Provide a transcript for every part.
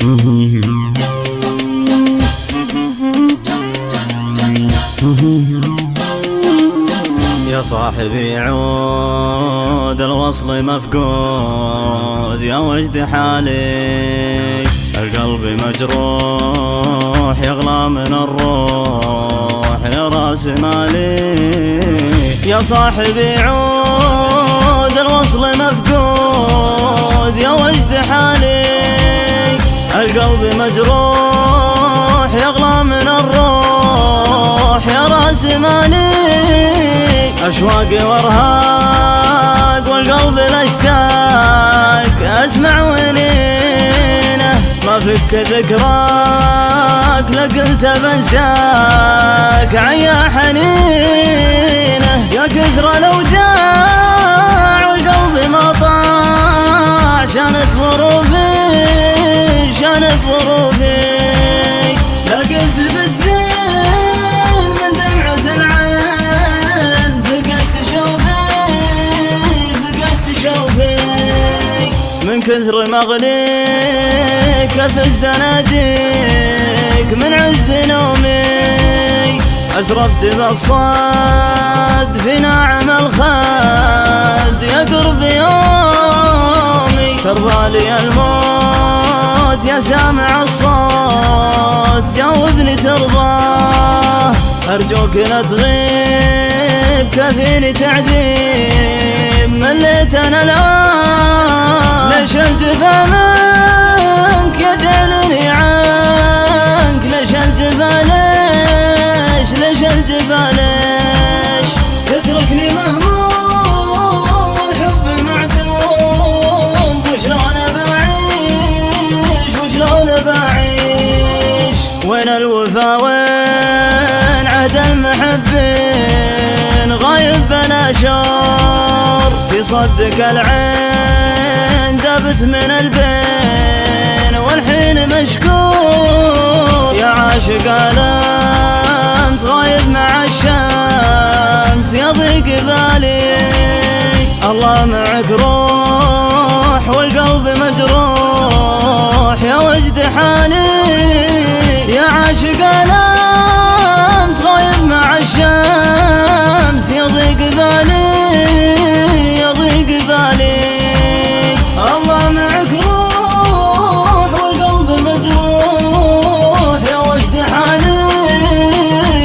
يا صاحبي عود الوصل مفقود، يا وجد حالي القلب مجروح يغلى من الروح يا راس مالي. يا صاحبي عود الوصل مفقود، يا وجد حالي القلب مجروح يغلى من الروح يا راس مالي. أشواقي وارهاق والقلب الاشتاق، أسمع ونينه ما فك ذكراك، لقلت بنساك عيا حنينه. يا كثر الأوجاع والقلب ما طاع، شانت ظروفي شانت ظروفي، لقلت بتزين من دمعة العين، فقدت شوفي من كثر مغليك في الزناديق، من عز نومي أسرفت بالصد في ناعم الخد يا قرب يومي. ترضى لي الموت يا سامع الصوت، جاوبني ترضاه، أرجوك لا تغيب كفيني تعذيب، مليت أنا الآن. ليش الجفا منك يجعلني عنك، ليش الجفا ليش الجفا ليش تتركني مهموم والحب معدوم، وشلون بعيش وشلون بعيش. وين الوفا وين عهد المحبين، غايب بلا شعور في صدك العين، دابت من البين والحين مشكور. يا عاشق الأمس غايب مع الشمس يضيق بالي، الله معك روح والقلب مجروح يا وجد حالي. يا عاشق الأمس غايب مع الشمس يضيق بالي يضيق بالي، الله معك روح والقلب مجروح يا وجد حالي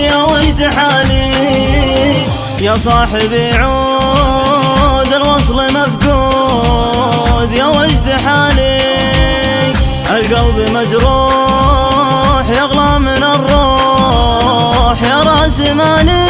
يا وجد حالي. يا صاحبي عود الوصل مفقود، يا وجد حالي القلب مجروح يغلى من الروح يا راس مالي.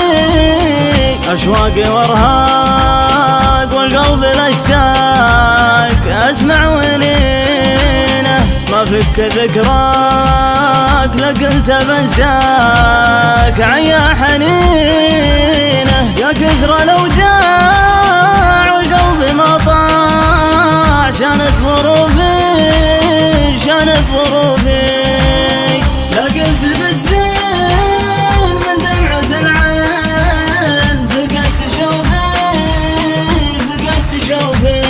أشواقي وارهاق والقلب الاشتاق، أسمع ونينه ما فك ذكراك، لقلت بنساك عيا حنينه. يا كثر الأوجاع والقلب ما طاع، شانت ظروفي شانت ظروفي، لقلت بتزين من دمعة العين، فقدت شوفي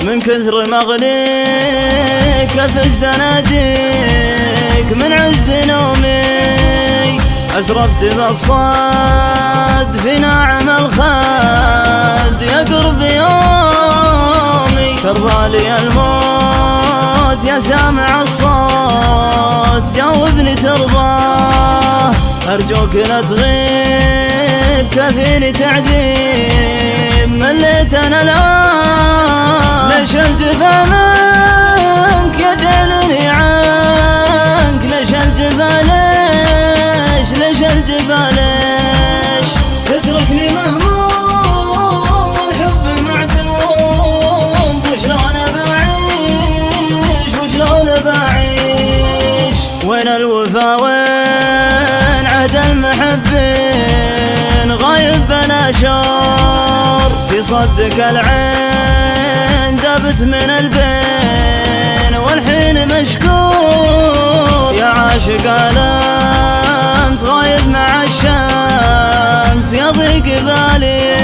من كثر مغليك في الزناديق، من عز نومي أسرفت بالصد في ناعم الخد يا قرب يومي. ترضى لي الموت يا سامع الصوت، جاوبني ترضاه، أرجوك لا تغيب كفيني تعذيب، مليت أنا الآن. ليش الجفا منك يجعلني عنك، ليش الجفا ليش الجفا ليش تتركني مهموم والحب معدوم، وشلون بعيش وشلون بعيش. وين الوفا وين عهد المحبين، غايب بلا شعور في صدك العين، دابت من البين والحين مشكور. يا عاشق الأمس غايب مع الشمس يضيق بالي،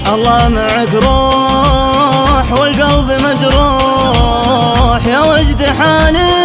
الله معك روح والقلب مجروح يا وجد حالي